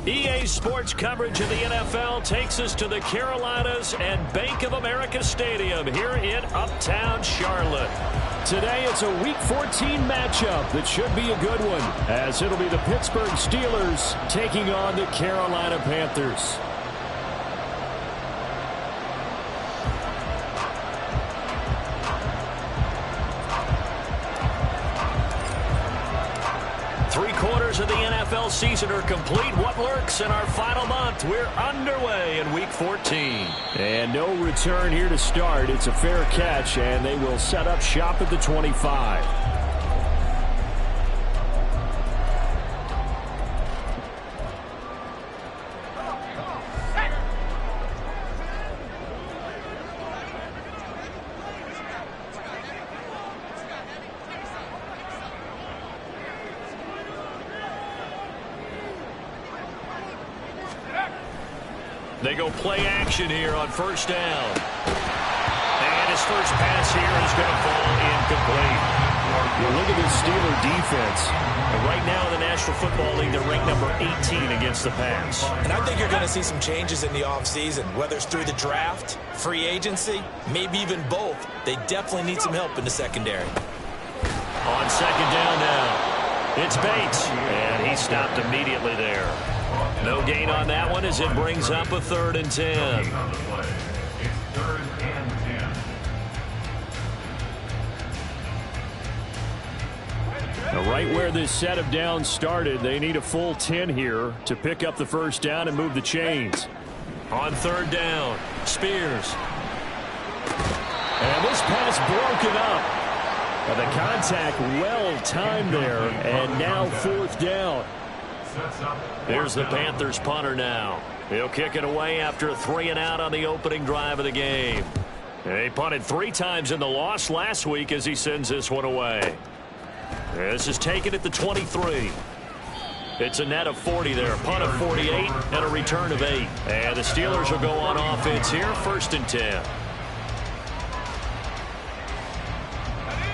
EA Sports coverage of the NFL takes us to the Carolinas and Bank of America Stadium here in Uptown Charlotte. Today it's a Week 14 matchup that should be a good one, as it'll be the Pittsburgh Steelers taking on the Carolina Panthers. Three-quarters of the NFL season are complete. What lurks in our final month? We're underway in Week 14. And no return here to start. It's a fair catch, and they will set up shop at the 25. They go play action here on first down. And his first pass here is going to fall incomplete. You look at this Steeler defense. And right now in the National Football League, they're ranked number 18 against the pass. And I think you're going to see some changes in the offseason, whether it's through the draft, free agency, maybe even both. They definitely need some help in the secondary. On second down now, it's Bates. And he stopped immediately there. No gain on that one as it brings up a 3rd and 10. Now right where this set of downs started, they need a full 10 here to pick up the first down and move the chains. On 3rd down, Spears. And this pass broken up. The contact well timed there, and now 4th down. Here's the Panthers punter now. He'll kick it away after a 3-and-out on the opening drive of the game. He punted 3 times in the loss last week as he sends this one away. This is taken at the 23. It's a net of 40 there. Punt of 48 and a return of 8. And the Steelers will go on offense here, 1st and 10.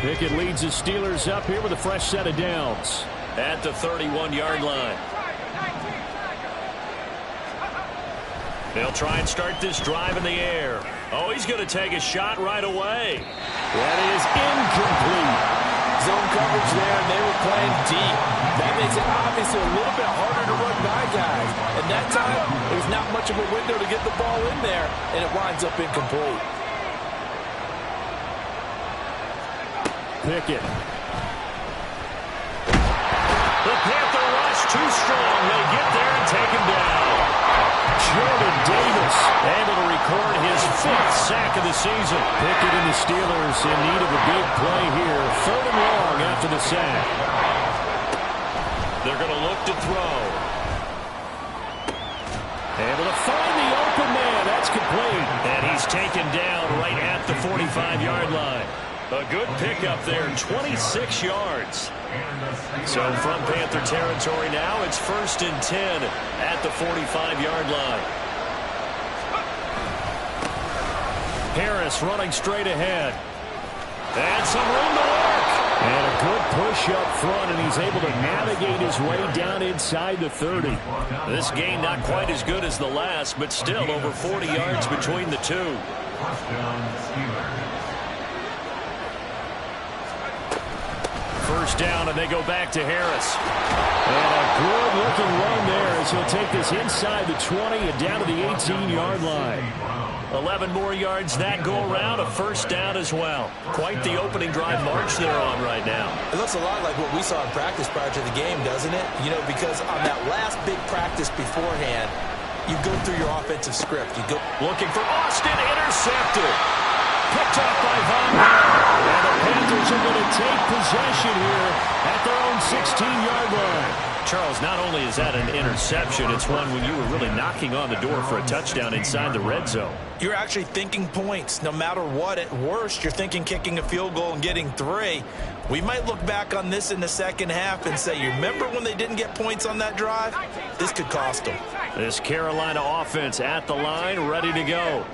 Pickett leads the Steelers up here with a fresh set of downs. At the 31-yard line. They'll try and start this drive in the air. Oh, he's going to take a shot right away. That is incomplete. Zone coverage there, and they were playing deep. That makes it obviously a little bit harder to run by guys. And that time, there's not much of a window to get the ball in there, and it winds up incomplete. Pickett. The Panther rush too strong. They get there and take him down. Jordan Davis able to record his 5th sack of the season. Pickett and the Steelers in need of a big play here. 3rd and long after the sack. They're going to look to throw. Able to find the open man. That's complete. And he's taken down right at the 45-yard line. A good pickup there, 26 yards. So from Panther territory now, it's 1st and 10 at the 45-yard line. Harris running straight ahead. And some room to work. And a good push up front, and he's able to navigate his way down inside the 30. This game not quite as good as the last, but still over 40 yards between the two. First down, and they go back to Harris. And a good-looking run there as he'll take this inside the 20 and down to the 18-yard line. 11 more yards that go around, a first down as well. Quite the opening drive march they're on right now. It looks a lot like what we saw in practice prior to the game, doesn't it? You know, because on that last big practice beforehand, you go through your offensive script. You go looking for Austin, intercepted. Picked off by Von Miller. And the Panthers are going to take possession here at their own 16-yard line. Charles, not only is that an interception, it's one when you were really knocking on the door for a touchdown inside the red zone. You're actually thinking points. No matter what, at worst, you're thinking kicking a field goal and getting 3. We might look back on this in the second half and say, you remember when they didn't get points on that drive? This could cost them. This Carolina offense at the line, ready to go.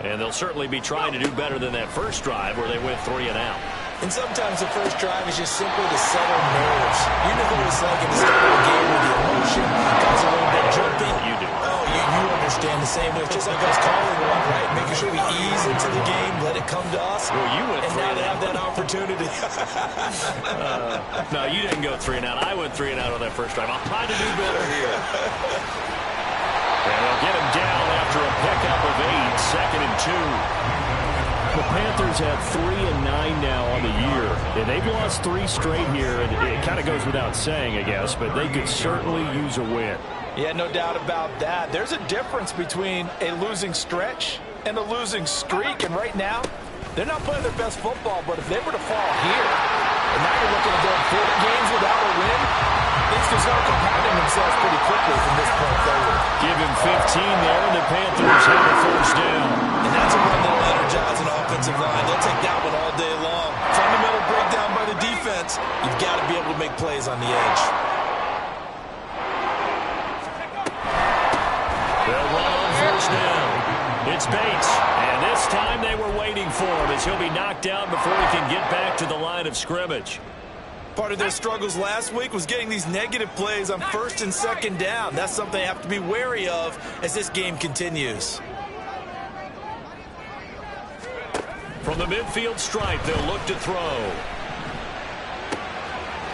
And they'll certainly be trying to do better than that first drive where they went 3 and out. And sometimes the first drive is just simply to settle nerves. You know what it's like at the start of a game with the emotion. Guys are a little bit jumpy. You do. Oh, you understand the same way. It's just like us calling one, right? Making sure we ease into the game, let it come to us. Well, you went and now they have that opportunity. No, you didn't go 3 and out. I went 3 and out on that first drive. I'll try to do better here. And they'll get him down after a pickup of 8, 2nd and 2. The Panthers have 3 and 9 now on the year, and they've lost 3 straight here, and it kind of goes without saying, I guess, but they could certainly use a win. Yeah, no doubt about that. There's a difference between a losing stretch and a losing streak, and right now, they're not playing their best football, but if they were to fall here, and now you're looking at going 40 games without a win, things can start compounding themselves pretty quickly from this point forward. Give him 15 there, and the Panthers have a first down. And that's a run that'll energize an offensive line. They'll take that one all day long. Fundamental breakdown by the defense. You've got to be able to make plays on the edge. They'll run on first down. It's Bates, and this time they were waiting for him as he'll be knocked out before he can get back to the line of scrimmage. Part of their struggles last week was getting these negative plays on 1st and 2nd down. That's something they have to be wary of as this game continues. From the midfield stripe, they'll look to throw.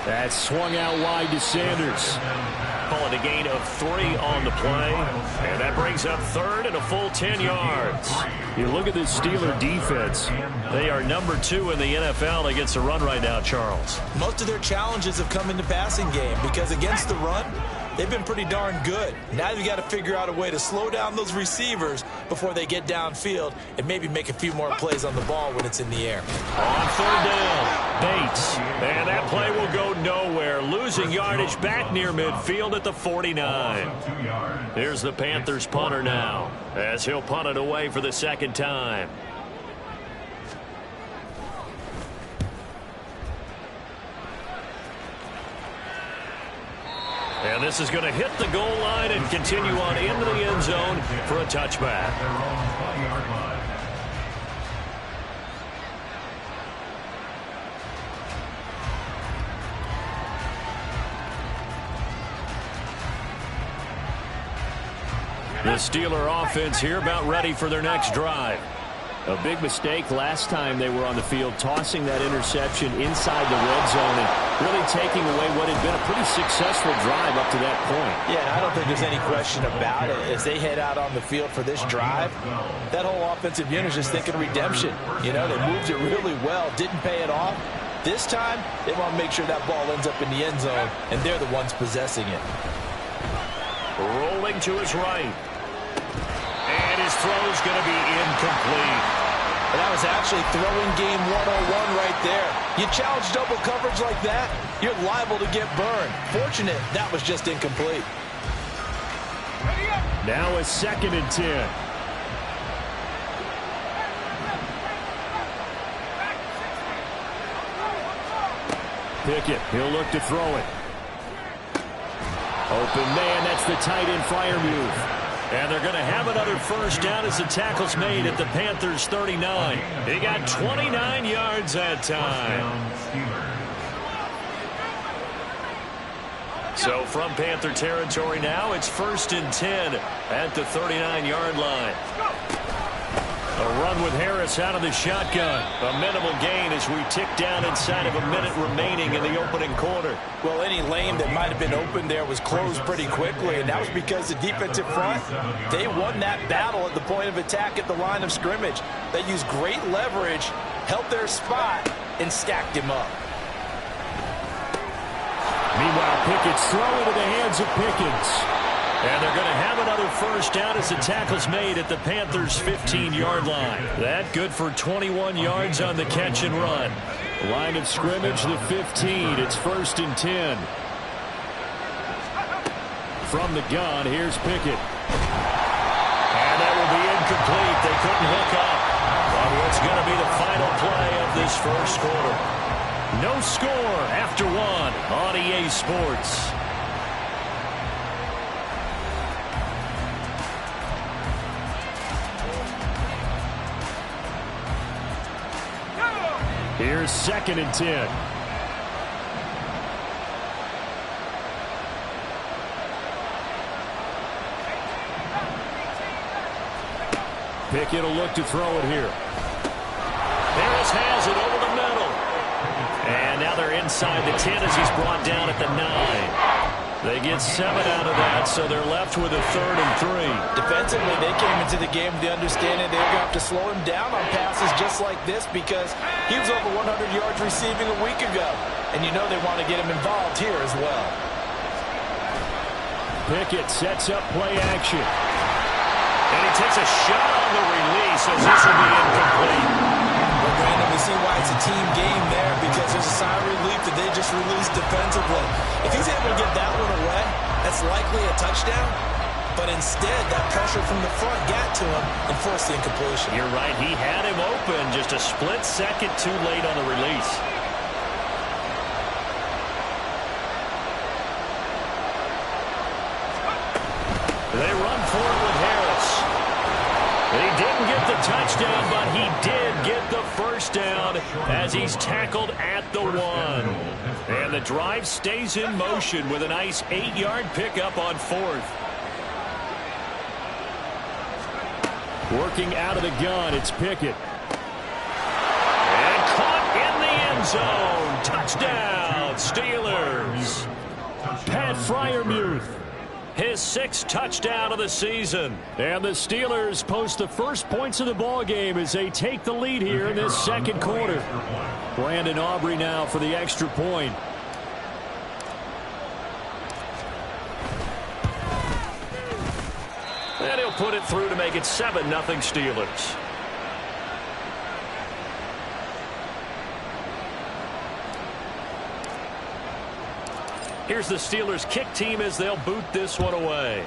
That swung out wide to Sanders. Call it a gain of 3 on the play. And that brings up 3rd and a full 10 yards. You look at this Steeler defense. They are number 2 in the NFL against the run right now, Charles. Most of their challenges have come in the passing game because against the run, they've been pretty darn good. Now you've got to figure out a way to slow down those receivers before they get downfield and maybe make a few more plays on the ball when it's in the air. On 3rd down, Bates. And that play will go nowhere. Losing yardage back near midfield at the 49. Here's the Panthers punter now as he'll punt it away for the 2nd time. And this is going to hit the goal line and continue on into the end zone for a touchback. The Steeler offense here about ready for their next drive. A big mistake last time they were on the field, tossing that interception inside the red zone and really taking away what had been a pretty successful drive up to that point. Yeah, I don't think there's any question about it. As they head out on the field for this drive, that whole offensive unit is just thinking redemption. You know, they moved it really well, didn't pay it off. This time, they want to make sure that ball ends up in the end zone, and they're the ones possessing it. Rolling to his right. And his throw's going to be incomplete. And that was actually throwing game 101 right there. You challenge double coverage like that, you're liable to get burned. Fortunate, that was just incomplete. Now a 2nd and 10. Pickett, he'll look to throw it. Open man, that's the tight end flyer move. And they're going to have another first down as the tackle's made at the Panthers' 39. He got 29 yards that time. So from Panther territory now, it's 1st and 10 at the 39-yard line. A run with Harris out of the shotgun. A minimal gain as we tick down inside of a minute remaining in the opening quarter. Well, any lane that might have been open there was closed pretty quickly, and that was because the defensive front, they won that battle at the point of attack at the line of scrimmage. They used great leverage, held their spot, and stacked him up. Meanwhile, Pickett's throw into the hands of Pickens. And they're going to have another first down as the tackle's made at the Panthers' 15-yard line. That good for 21 yards on the catch and run. Line of scrimmage, the 15. It's 1st and 10. From the gun, here's Pickett. And that will be incomplete. They couldn't hook up on what's going to be the final play of this first quarter. No score after 1 on EA Sports. Here's 2nd and 10. Pickett will look to throw it here. Harris has it over the middle. And now they're inside the 10 as he's brought down at the 9. They get 7 out of that, so they're left with a 3rd and 3. Defensively, they came into the game with the understanding they're going to have to slow him down on passes just like this because he was over 100 yards receiving a week ago. And you know they want to get him involved here as well. Pickett sets up play action. And he takes a shot on the release as this will be incomplete. Well, Brandon, we see why it's a team game there because there's a sigh of relief that they just released defensively. If he's able to get that one away, that's likely a touchdown. But instead, that pressure from the front got to him and forced the incompletion. You're right. He had him open just a split second too late on the release. They run for it with Harris. He didn't get the touchdown, but he did get the first down as he's tackled at the 1. And the drive stays in motion with a nice 8-yard pickup on 4th. Working out of the gun, it's Pickett. And caught in the end zone. Touchdown, Steelers. Pat Freiermuth. His 6th touchdown of the season. And the Steelers post the first points of the ball game as they take the lead here in this 2nd quarter. Brandon Aubrey now for the extra point. And he'll put it through to make it 7-0 Steelers. Here's the Steelers kick team as they'll boot this one away.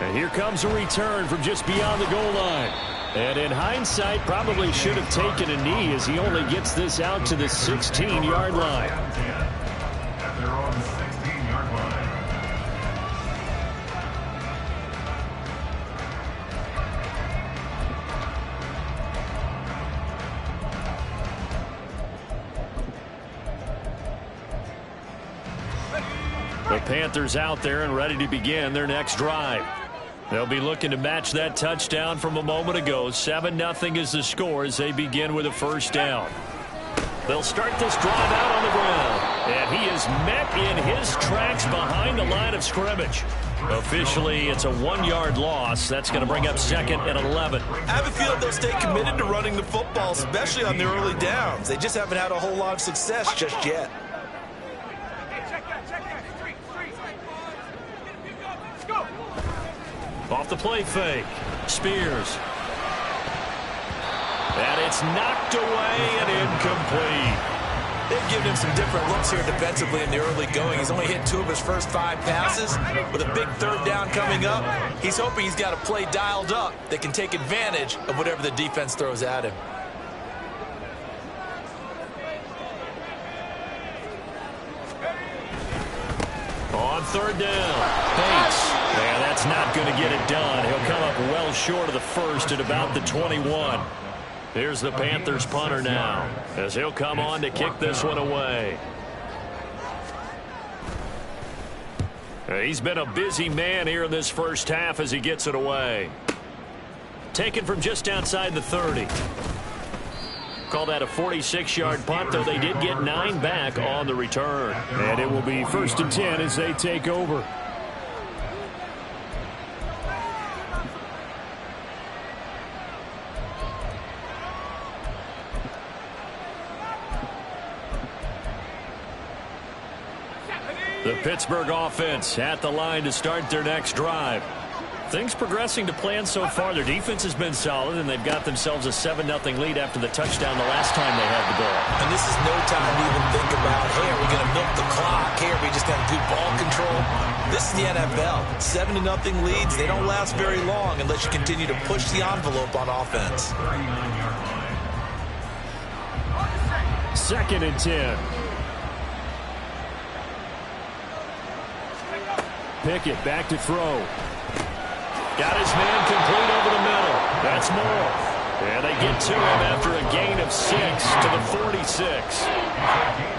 And here comes a return from just beyond the goal line. And in hindsight, probably should have taken a knee as he only gets this out to the 16-yard line. The Panthers out there and ready to begin their next drive. They'll be looking to match that touchdown from a moment ago. 7-0 is the score as they begin with a first down. They'll start this drive out on the ground. And he is met in his tracks behind the line of scrimmage. Officially, it's a 1-yard loss. That's going to bring up 2nd and 11. I have a feeling they'll stay committed to running the football, especially on the early downs. They just haven't had a whole lot of success just yet. Off the play fake. Spears. And it's knocked away and incomplete. They've given him some different looks here defensively in the early going. He's only hit 2 of his first 5 passes. With a big 3rd down coming up, he's hoping he's got a play dialed up that can take advantage of whatever the defense throws at him. On 3rd down. Bates. And that's not going to get it done. He'll come up well short of the first at about the 21. Here's the Panthers punter now as he'll come on to kick this one away. He's been a busy man here in this first half as he gets it away. Taken from just outside the 30. Call that a 46-yard punt, though they did get 9 back on the return. And it will be 1st and 10 as they take over. The Pittsburgh offense at the line to start their next drive. Things progressing to plan so far. Their defense has been solid, and they've got themselves a 7-0 lead after the touchdown the last time they had the ball. And this is no time to even think about, hey, are we going to milk the clock? Hey, are we just going to do ball control? This is the NFL. 7-0 leads. They don't last very long unless you continue to push the envelope on offense. 2nd and 10. Pickett back to throw. Got his man complete over the middle. That's more. And they get to him after a gain of 6 to the 46.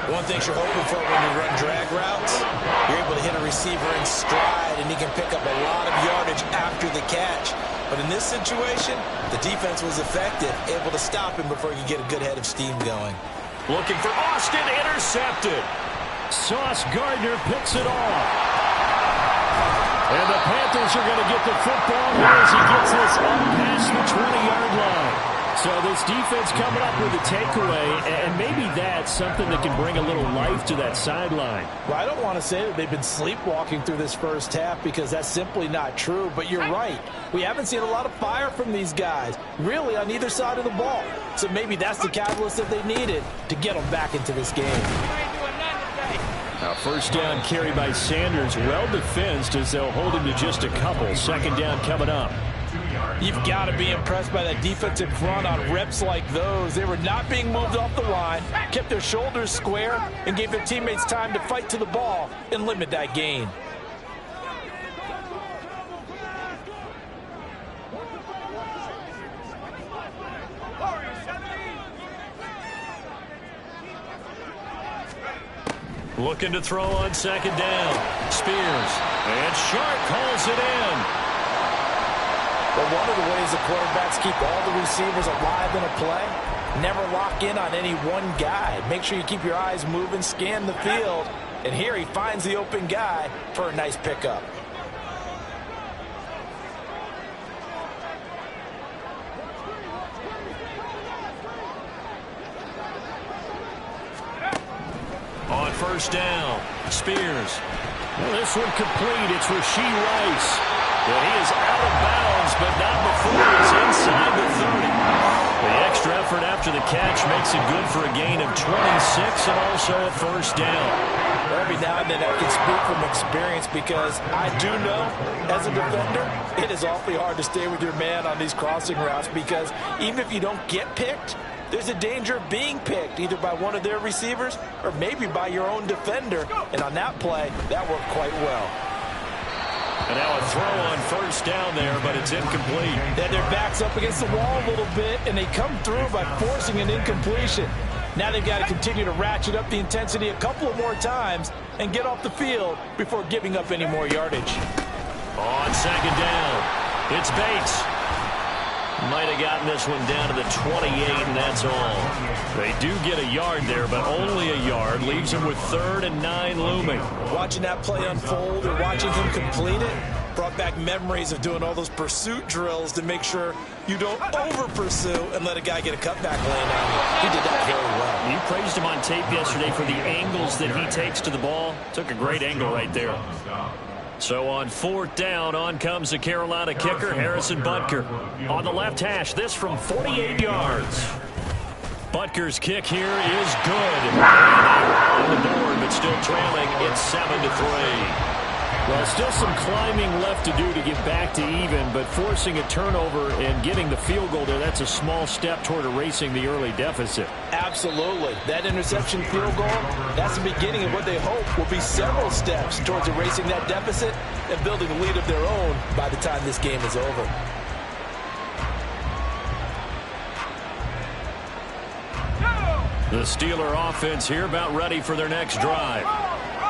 One thing you're hoping for when you run drag routes, you're able to hit a receiver in stride, and he can pick up a lot of yardage after the catch. But in this situation, the defense was effective, able to stop him before he could get a good head of steam going. Looking for Austin, intercepted. Sauce Gardner picks it off. And the Panthers are going to get the football here as he gets this up past the 20-yard line. So this defense coming up with a takeaway, and maybe that's something that can bring a little life to that sideline. Well, I don't want to say that they've been sleepwalking through this first half because that's simply not true, but you're right. We haven't seen a lot of fire from these guys, really, on either side of the ball. So maybe that's the catalyst that they needed to get them back into this game. Now first down carry by Sanders, well defensed as they'll hold him to just a couple. Second down coming up. You've got to be impressed by that defensive front on reps like those. They were not being moved off the line, kept their shoulders square, and gave their teammates time to fight to the ball and limit that gain. Looking to throw on second down. Spears. And Sharp calls it in. But one of the ways the quarterbacks keep all the receivers alive in a play, never lock in on any one guy. Make sure you keep your eyes moving, scan the field. And here he finds the open guy for a nice pickup. On first down, Spears. Well, this one complete. It's Rashee Rice. Well, he is out of bounds, but not before he's inside the 30. The extra effort after the catch makes it good for a gain of 26 and also a first down. Every now and then I can speak from experience because I do know, as a defender, it is awfully hard to stay with your man on these crossing routes because even if you don't get picked, there's a danger of being picked either by one of their receivers or maybe by your own defender. And on that play, that worked quite well. And now a throw on first down there, but it's incomplete. Then their back's up against the wall a little bit, and they come through by forcing an incompletion. Now they've got to continue to ratchet up the intensity a couple of more times and get off the field before giving up any more yardage. On second down, it's Bates. Might have gotten this one down to the 28, and that's all. They do get a yard there, but only a yard. Leaves them with 3rd and 9 looming. Watching that play unfold or watching him complete it brought back memories of doing all those pursuit drills to make sure you don't over-pursue and let a guy get a cutback lane on you. He did that very well. You praised him on tape yesterday for the angles that he takes to the ball. Took a great angle right there. So on 4th down, on comes the Carolina kicker, Harrison Butker. On the left hash, this from 48 yards. Butker's kick here is good. On the board, but still trailing. It's 7-3. Well, still some climbing left to do to get back to even, but forcing a turnover and getting the field goal there, that's a small step toward erasing the early deficit. Absolutely. That interception field goal, that's the beginning of what they hope will be several steps towards erasing that deficit and building a lead of their own by the time this game is over. The Steeler offense here about ready for their next drive.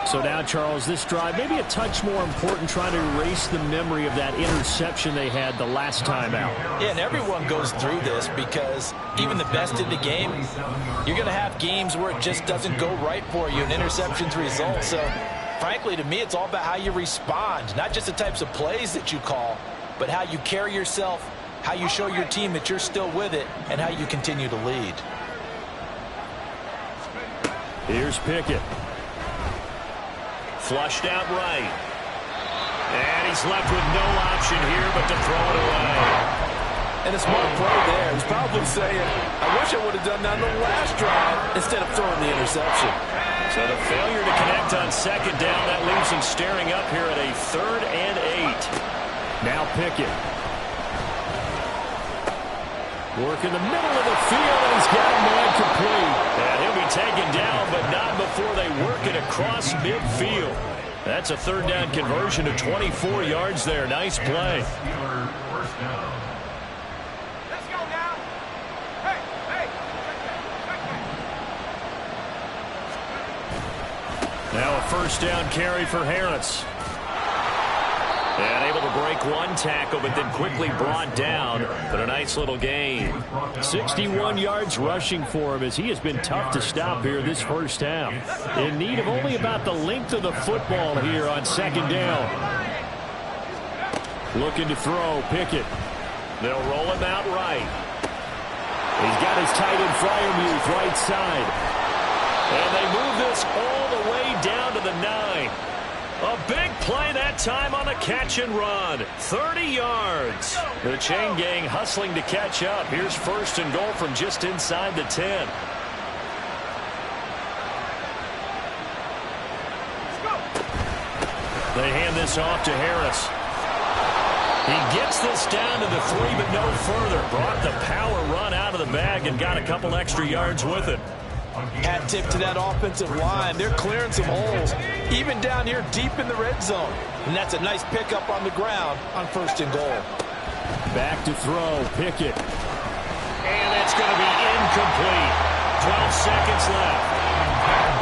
So now, Charles, this drive maybe a touch more important, trying to erase the memory of that interception they had the last time out. Yeah, and everyone goes through this because even the best in the game, you're going to have games where it just doesn't go right for you and interceptions result. So, frankly, to me, it's all about how you respond, not just the types of plays that you call, but how you carry yourself, how you show your team that you're still with it, and how you continue to lead. Here's Pickett. Flushed out right. And he's left with no option here but to throw it away. And a smart play there. He's probably saying, I wish I would have done that on the last drive instead of throwing the interception. So the failure to connect on second down, that leaves him staring up here at a 3rd and 8. Now Pickett. Work in the middle of the field, and he's got him incomplete. And he'll be taken down, but not before they work it across midfield. That's a 3rd down conversion to 24 yards there. Nice play. Now a first down carry for Harris. And able to break one tackle, but then quickly brought down. But a nice little gain. 61 yards rushing for him as he has been tough to stop here this first half. In need of only about the length of the football here on second down. Looking to throw, Pickett. They'll roll him out right. He's got his tight end Freiermuth right side. And they move this all the way down to the 9. A big play that time on the catch and run. 30 yards. The chain gang hustling to catch up. Here's first and goal from just inside the 10. They hand this off to Harris. He gets this down to the 3, but no further. Brought the power run out of the bag and got a couple extra yards with it. Hat tip to that offensive line. They're clearing some holes, even down here deep in the red zone. And that's a nice pickup on the ground on first and goal. Back to throw, Pickett. And it's going to be incomplete. 12 seconds left.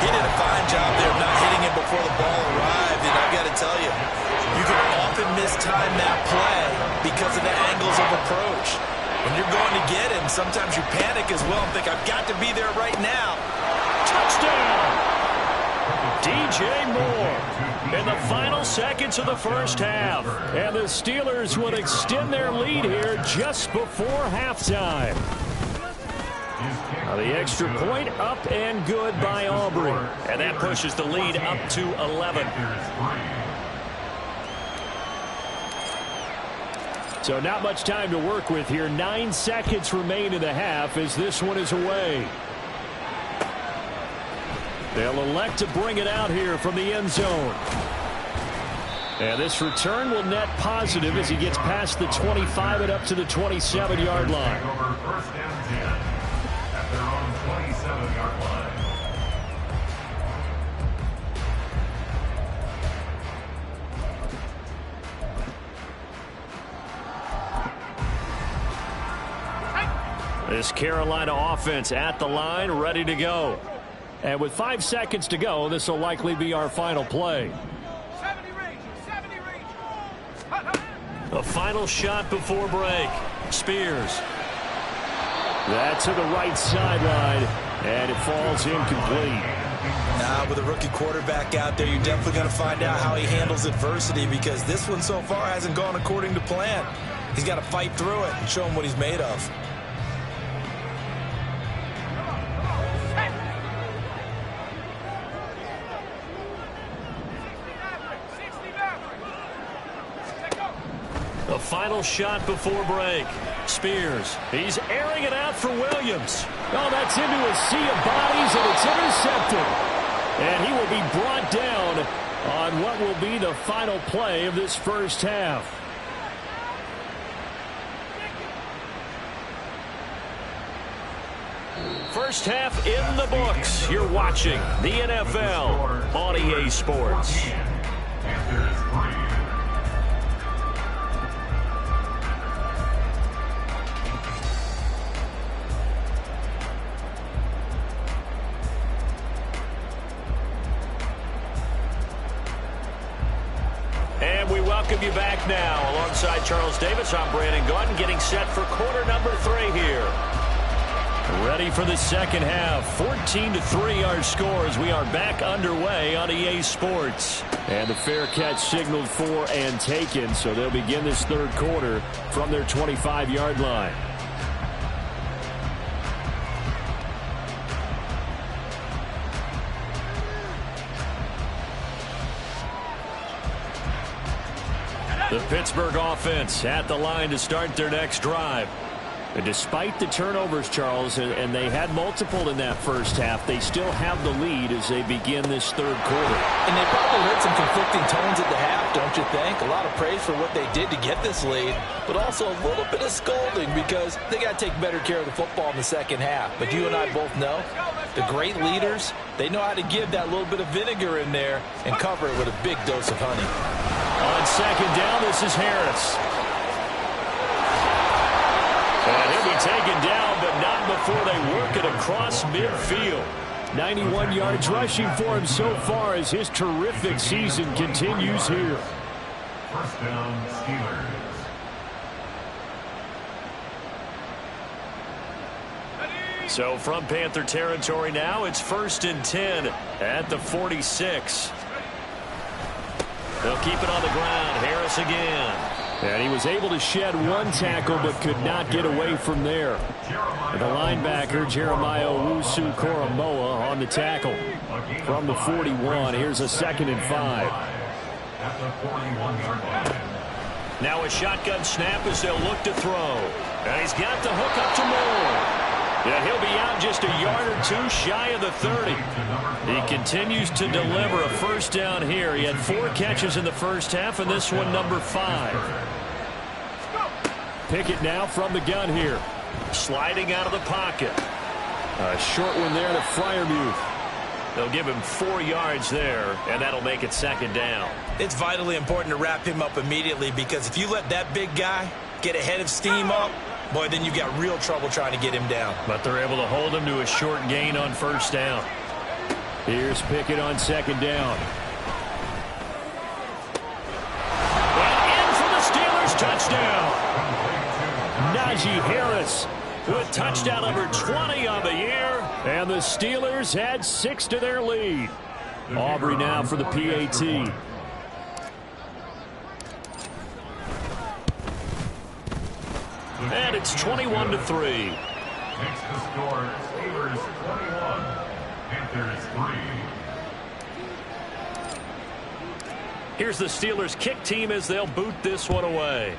He did a fine job there of not hitting it before the ball arrived. And I've got to tell you, you can often mistime that play because of the angles of approach. When you're going to get him, sometimes you panic as well and think, I've got to be there right now. Touchdown! DJ Moore in the final seconds of the first half. And the Steelers will extend their lead here just before halftime. Now the extra point up and good by Aubrey. And that pushes the lead up to 11. So not much time to work with here. 9 seconds remain in the half as this one is away. They'll elect to bring it out here from the end zone. And this return will net positive as he gets past the 25 and up to the 27-yard line. First down 10 at their own 27-yard line. This Carolina offense at the line, ready to go. And with 5 seconds to go, this will likely be our final play. 70 range. A final shot before break. Spears. That to the right sideline, and it falls incomplete. With a rookie quarterback out there, you're definitely going to find out how he handles adversity because this one so far hasn't gone according to plan. He's got to fight through it and show him what he's made of. A final shot before break. Spears. He's airing it out for Williams. Oh, that's into a sea of bodies, and it's intercepted. And he will be brought down on what will be the final play of this first half. First half in the books. You're watching the NFL on EA Sports. And we welcome you back now. Alongside Charles Davis, I'm Brandon Gunn, getting set for quarter number 3 here. Ready for the second half. 14-3 our score as we are back underway on EA Sports. And the fair catch signaled for and taken, so they'll begin this third quarter from their 25-yard line. The Pittsburgh offense at the line to start their next drive. And despite the turnovers, Charles, and they had multiple in that first half, they still have the lead as they begin this third quarter. And they probably heard some conflicting tones at the half, don't you think? A lot of praise for what they did to get this lead, but also a little bit of scolding because they got to take better care of the football in the second half. But you and I both know the great leaders, they know how to give that little bit of vinegar in there and cover it with a big dose of honey. On second down, this is Harris. And he'll be taken down, but not before they work it across midfield. 91 yards rushing for him so far as his terrific season continues here. First down, Steelers. So from Panther territory now, it's 1st and 10 at the 46. They'll keep it on the ground. Harris again. And he was able to shed one tackle but could not get away from there. The linebacker, Jeremiah Owusu-Koramoah, on the tackle. From the 41, here's a 2nd and 5. At the 41-yard line. Now a shotgun snap as they'll look to throw. And he's got the hook up to Moore. Yeah, he'll be out just a yard or two shy of the 30. He continues to deliver a first down here. He had 4 catches in the first half, and this one number 5. Pickett now from the gun here. Sliding out of the pocket. A short one there to Freiermuth. They'll give him 4 yards there, and that'll make it 2nd down. It's vitally important to wrap him up immediately, because if you let that big guy get ahead of steam up, boy, then you've got real trouble trying to get him down. But they're able to hold him to a short gain on first down. Here's Pickett on 2nd down. And in for the Steelers touchdown. Najee Harris With touchdown number 20 on the year. And the Steelers add 6 to their lead. Aubrey now for the PAT. And it's 21-3. Makes the score Steelers 21, Panthers 3. Here's the Steelers kick team as they'll boot this one away.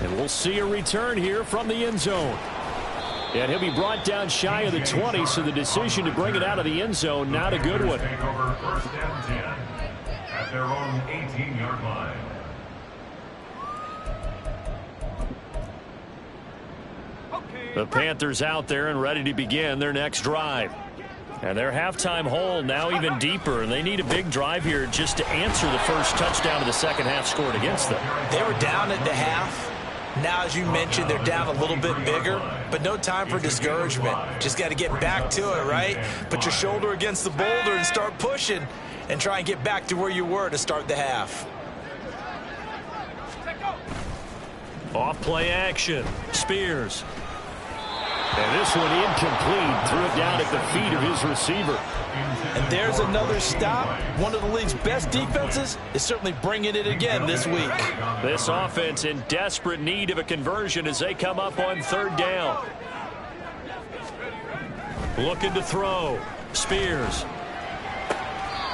And we'll see a return here from the end zone. And he'll be brought down shy of the 20, so the decision to bring it out of the end zone, not a good one. Take over 1st and 10 at their own 18-yard line. The Panthers out there and ready to begin their next drive. And their halftime hole now even deeper, and they need a big drive here just to answer the first touchdown of the second half scored against them. They were down at the half. Now, as you mentioned, they're down a little bit bigger, but no time for discouragement. Just got to get back to it, right? Put your shoulder against the boulder and start pushing and try and get back to where you were to start the half. Off play action. Spears. And this one incomplete. Threw it down at the feet of his receiver. And there's another stop. One of the league's best defenses is certainly bringing it again this week. This offense in desperate need of a conversion as they come up on 3rd down. Looking to throw. Spears.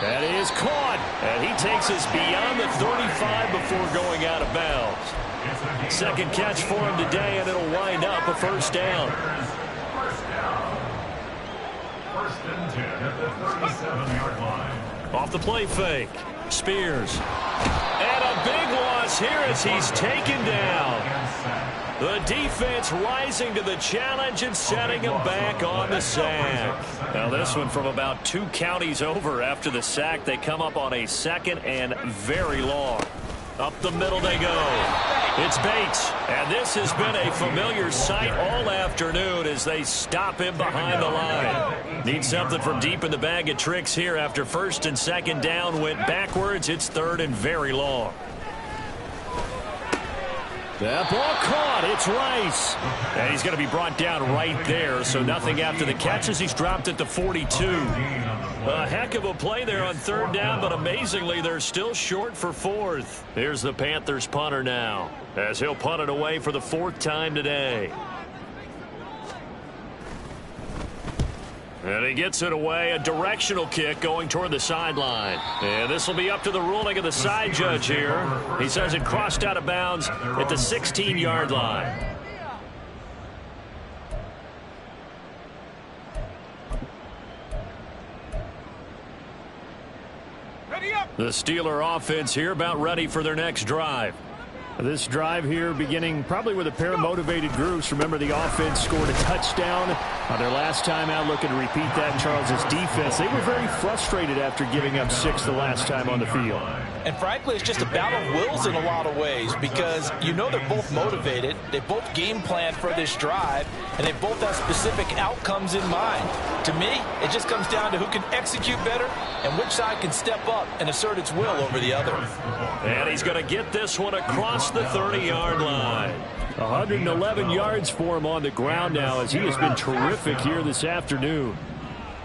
That is caught. And he takes us beyond the 35 before going out of bounds. 2nd catch for him today, and it'll wind up a 1st down. 1st and 10 at the 37-yard line. Off the play fake. Spears. And a big loss here as he's taken down. The defense rising to the challenge and setting him back on the sack. Now this one from about 2 counties over after the sack. They come up on a 2nd and very long. Up the middle they go. It's Bates, and this has been a familiar sight all afternoon as they stop him behind the line. Need something from deep in the bag of tricks here after 1st and 2nd down went backwards. It's 3rd and very long. That ball caught. It's Rice. And he's going to be brought down right there, so nothing after the catches. He's dropped at the 42. A heck of a play there on 3rd down, but amazingly, they're still short for 4th. Here's the Panthers punter now, as he'll punt it away for the 4th time today. And he gets it away, a directional kick going toward the sideline. And this will be up to the ruling of the side judge here. He says it crossed out of bounds at the 16-yard line. The Steeler offense here about ready for their next drive. This drive here beginning probably with a pair of motivated groups. Remember, the offense scored a touchdown on their last time out. Looking to repeat that. Charles's defense, they were very frustrated after giving up 6 the last time on the field. And frankly, it's just a battle of wills in a lot of ways because you know they're both motivated. They both game plan for this drive, and they both have specific outcomes in mind. To me, it just comes down to who can execute better and which side can step up and assert its will over the other. And he's going to get this one across the 30-yard line. 111 yards for him on the ground now as he has been terrific here this afternoon.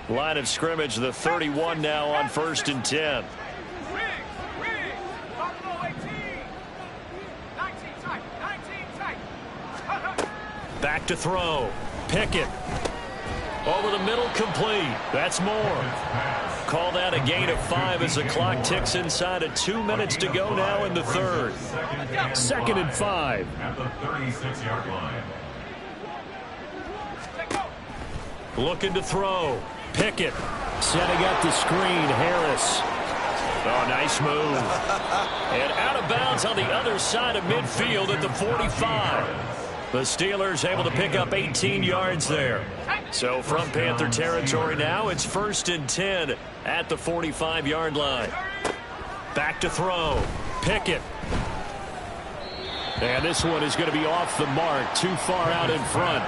Line of scrimmage, the 31 now on 1st and 10. Back to throw. Pickett. Over the middle, complete. That's more. Call that a gain of 5 as the clock ticks inside of 2 minutes to go now in the third. 2nd and 5. At the 36-yard line. Looking to throw. Pickett. Setting up the screen, Harris. Oh, nice move. And out of bounds on the other side of midfield at the 45. The Steelers able to pick up 18 yards there. So from Panther territory now, it's 1st and 10 at the 45-yard line. Back to throw. Pickett. And this one is going to be off the mark, too far out in front.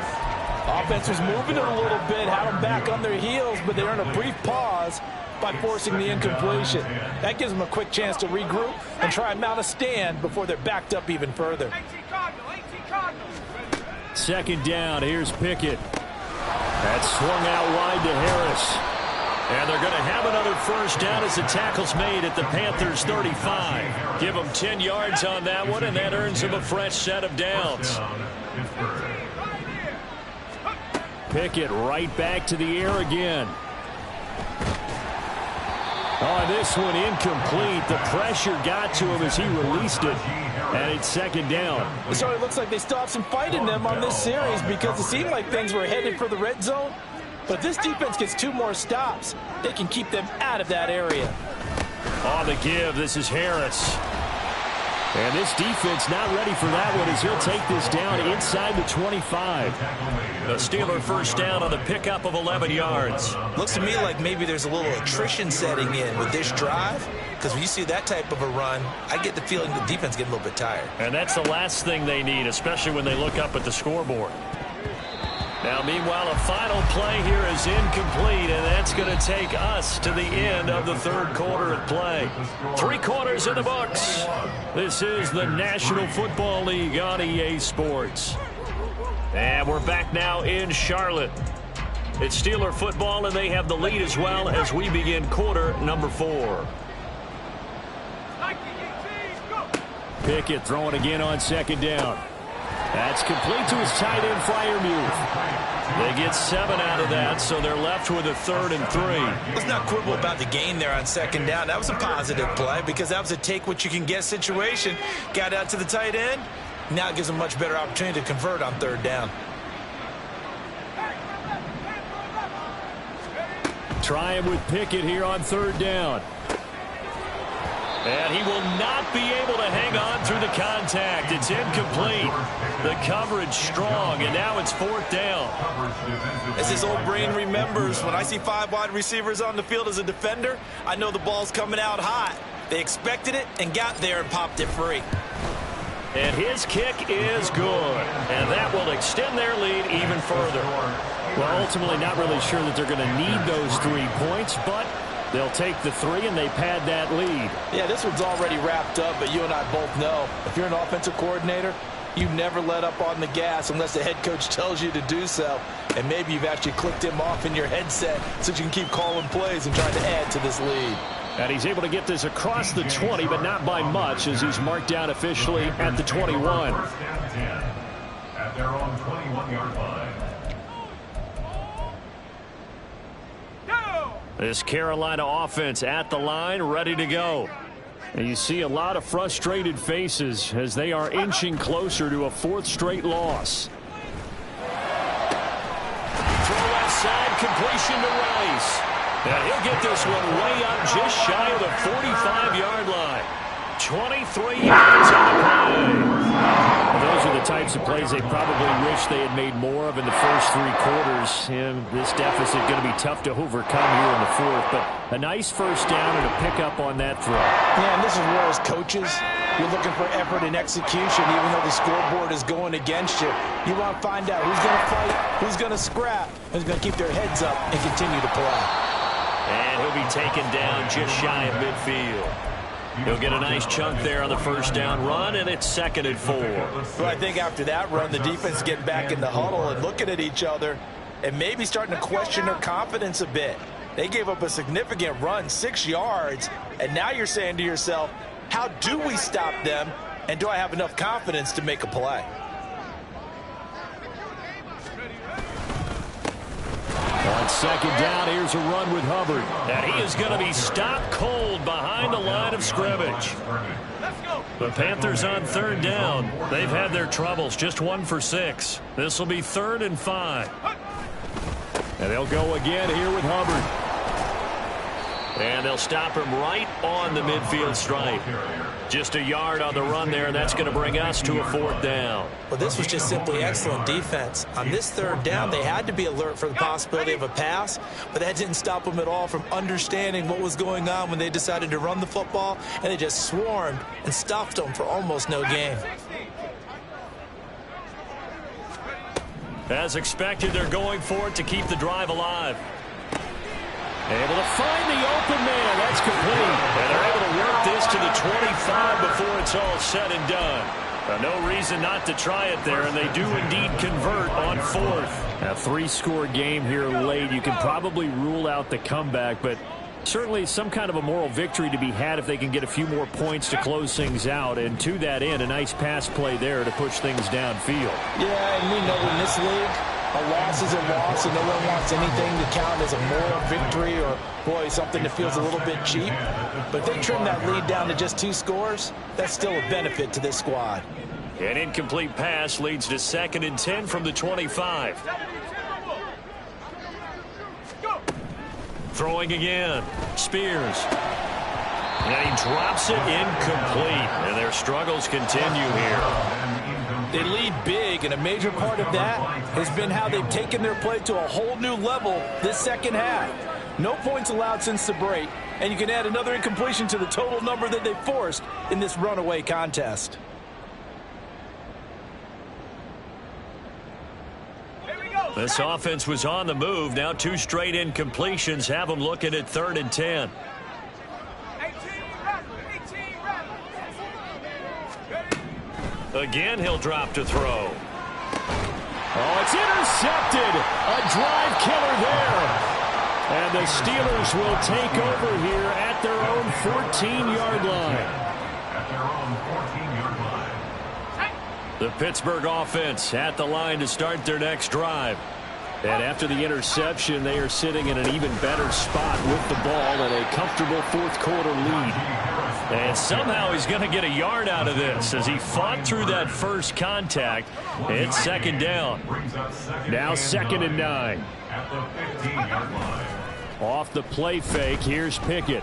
Offense was moving it a little bit, had them back on their heels, but they earned a brief pause by forcing the incompletion. That gives them a quick chance to regroup and try and mount a stand before they're backed up even further. 2nd down, here's Pickett. That's swung out wide to Harris. And they're going to have another 1st down as the tackle's made at the Panthers' 35. Give them 10 yards on that one, and that earns them a fresh set of downs. Pickett right back to the air again. Oh, this one incomplete. The pressure got to him as he released it. And it's 2nd down. So it looks like they still have some fight in them on this series because it seemed like things were headed for the red zone. But this defense gets 2 more stops. They can keep them out of that area. On the give, this is Harris. And this defense not ready for that one as he'll take this down inside the 25. The Steeler 1st down on the pickup of 11 yards. Looks to me like maybe there's a little attrition setting in with this drive. Because when you see that type of a run, I get the feeling the defense getting a little bit tired. And that's the last thing they need, especially when they look up at the scoreboard. Now, meanwhile, a final play here is incomplete, and that's going to take us to the end of the 3rd quarter of play. 3 quarters in the books. This is the National Football League on EA Sports. And we're back now in Charlotte. It's Steeler football, and they have the lead as well as we begin quarter number 4. Pickett throwing again on 2nd down. That's complete to his tight end, Freiermuth. They get 7 out of that, so they're left with a 3rd and 3. Let's not quibble about the gain there on 2nd down. That was a positive play because that was a take-what-you-can-get situation. Got out to the tight end. Now it gives them a much better opportunity to convert on 3rd down. Try him with Pickett here on 3rd down. And he will not be able to hang on through the contact. It's incomplete. The coverage strong, and now it's 4th down. As his old brain remembers, when I see 5 wide receivers on the field as a defender, I know the ball's coming out hot. They expected it and got there and popped it free. And his kick is good. And that will extend their lead even further. Well, ultimately not really sure that they're going to need those 3 points, but they'll take the 3 and they pad that lead. Yeah, this one's already wrapped up, but you and I both know if you're an offensive coordinator, you never let up on the gas unless the head coach tells you to do so. And maybe you've actually clicked him off in your headset so you can keep calling plays and trying to add to this lead. And he's able to get this across the 20, but not by much as he's marked down officially at the 21. 1st and 10 at their own 21-yard line. This Carolina offense at the line, ready to go. And you see a lot of frustrated faces as they are inching closer to a 4th straight loss. Throw outside, completion to Rice. And he'll get this one way up just shy of the 45-yard line. 23 yards on the play. Those are the type defensive plays they probably wish they had made more of in the first 3 quarters. And this deficit going to be tough to overcome here in the fourth. But a nice first down and a pickup on that throw. Yeah, and this is where as coaches, you're looking for effort and execution, even though the scoreboard is going against you. You want to find out who's going to fight, who's going to scrap, who's going to keep their heads up and continue to play. And he'll be taken down just shy of midfield. He'll get a nice chunk there on the first down run, and it's 2nd and 4. Well, I think after that run, the defense get back in the huddle and looking at each other and maybe starting to question their confidence a bit. They gave up a significant run, 6 yards, and now you're saying to yourself, how do we stop them, and do I have enough confidence to make a play? On 2nd down, here's a run with Hubbard. And he is going to be stopped cold behind the line of scrimmage. The Panthers on 3rd down. They've had their troubles, just 1 for 6. This will be 3rd and 5. And they'll go again here with Hubbard. And they'll stop him right on the midfield stripe. Just a yard on the run there, and that's going to bring us to a 4th down. Well, this was just simply excellent defense. On this 3rd down, they had to be alert for the possibility of a pass, but that didn't stop them at all from understanding what was going on when they decided to run the football, and they just swarmed and stuffed them for almost no gain. As expected, they're going for it to keep the drive alive. Able to find the open man. That's complete. And they're able to work this to the 25 before it's all said and done. No reason not to try it there, and they do indeed convert on 4th. A 3-score game here late. You can probably rule out the comeback, but certainly some kind of a moral victory to be had if they can get a few more points to close things out. And to that end, a nice pass play there to push things downfield. Yeah, and we know in this league, a loss is a loss, and no one wants anything to count as a moral victory or, boy, something that feels a little bit cheap. But if they trim that lead down to just 2 scores, that's still a benefit to this squad. An incomplete pass leads to 2nd and 10 from the 25. Throwing again. Spears. And he drops it incomplete. And their struggles continue here. They lead big, and a major part of that has been how they've taken their play to a whole new level this second half. No points allowed since the break, and you can add another incompletion to the total number that they forced in this runaway contest. This offense was on the move. Now 2 straight incompletions have them looking at 3rd and 10. Again, he'll drop to throw. Oh, it's intercepted. A drive killer there. And the Steelers will take over here at their own 14-yard line. At their own 14-yard line. The Pittsburgh offense at the line to start their next drive. And after the interception, they are sitting in an even better spot with the ball and a comfortable 4th quarter lead. And somehow he's going to get a yard out of this as he fought through that first contact. It's 2nd down. Now 2nd and 9. At the 15-yard line. Off the play fake, here's Pickett.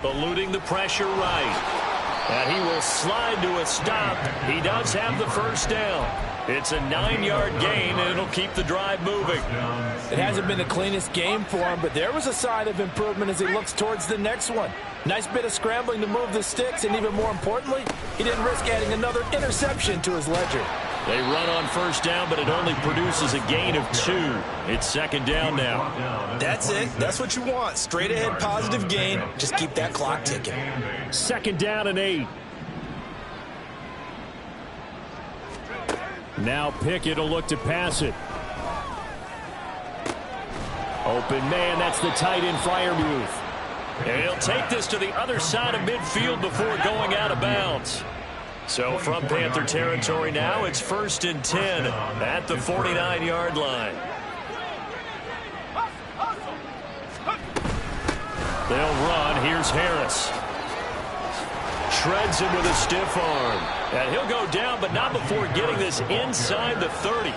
Eluding the pressure right. And he will slide to a stop. He does have the first down. It's a 9-yard gain, and it'll keep the drive moving. It hasn't been the cleanest game for him, but there was a sign of improvement as he looks towards the next one. Nice bit of scrambling to move the sticks, and even more importantly, he didn't risk adding another interception to his ledger. They run on first down, but it only produces a gain of 2. It's 2nd down now. That's it. That's what you want. Straight ahead positive gain. Just keep that clock ticking. 2nd down and 8. Now Pickett will look to pass it. Open man, that's the tight end Freiermuth. And he'll take this to the other side of midfield before going out of bounds. So from Panther territory now, it's 1st and 10 at the 49-yard line. They'll run. Here's Harris. Shreds him with a stiff arm. And he'll go down, but not before getting this inside the 30.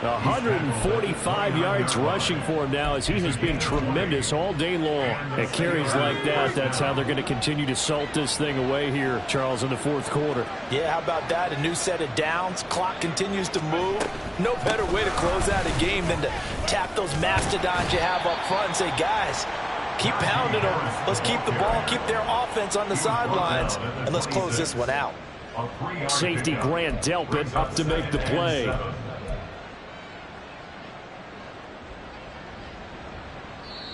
145 yards rushing for him now, as he has been tremendous all day long. At carries like that, that's how they're going to continue to salt this thing away here, Charles, in the fourth quarter. Yeah, how about that? A new set of downs. Clock continues to move. No better way to close out a game than to tap those mastodons you have up front and say, guys, keep pounding them. Let's keep the ball, keep their offense on the sidelines, and let's close this one out. Safety Grant Delpit up to make the play.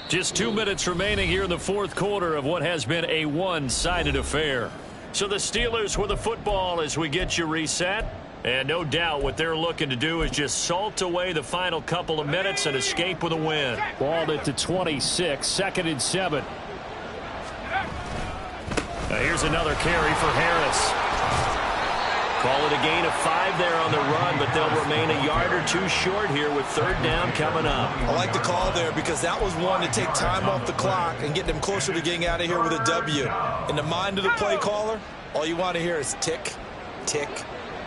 Just 2 minutes remaining here in the fourth quarter of what has been a one-sided affair. So the Steelers with the football as we get you reset. And no doubt what they're looking to do is just salt away the final couple of minutes and escape with a win. Ball at the 26, 2nd and 7. Now here's another carry for Harris. Call it a gain of 5 there on the run, but they'll remain a yard or two short here with 3rd down coming up. I like the call there because that was one to take time off the clock and get them closer to getting out of here with a W. In the mind of the play caller, all you want to hear is tick, tick,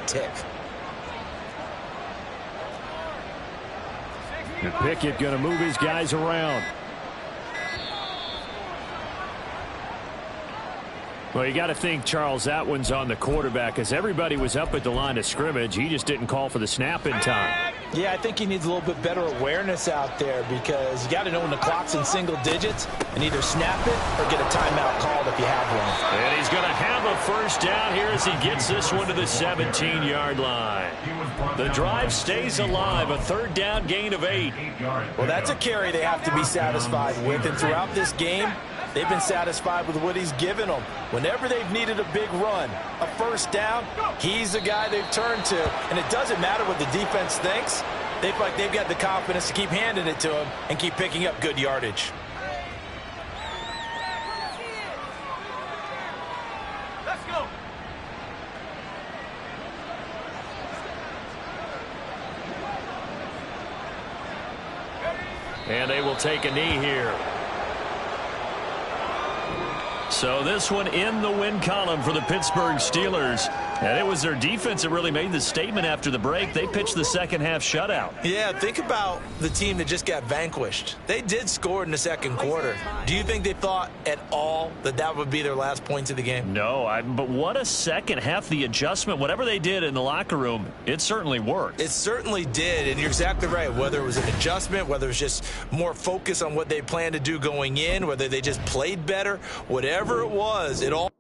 tick. And Pickett going to move his guys around. Well, you got to think, Charles, that one's on the quarterback, as everybody was up at the line of scrimmage. He just didn't call for the snap in time. Yeah, I think he needs a little bit better awareness out there because you got to know when the clock's in single digits and either snap it or get a timeout called if you have one. And he's going to have a 1st down here as he gets this one to the 17-yard line. The drive stays alive, a 3rd down gain of 8. Well, that's a carry they have to be satisfied with, and throughout this game, they've been satisfied with what he's given them. Whenever they've needed a big run, a 1st down, he's the guy they've turned to. And it doesn't matter what the defense thinks. They feel like they've got the confidence to keep handing it to him and keep picking up good yardage. Let's go. And they will take a knee here. So this one in the win column for the Pittsburgh Steelers. And it was their defense that really made the statement after the break. They pitched the second-half shutout. Yeah, think about the team that just got vanquished. They did score in the second quarter. Do you think they thought at all that that would be their last points of the game? No, but what a second half. The adjustment, whatever they did in the locker room, it certainly worked. It certainly did, and you're exactly right. Whether it was an adjustment, whether it was just more focus on what they planned to do going in, whether they just played better, whatever it was, it all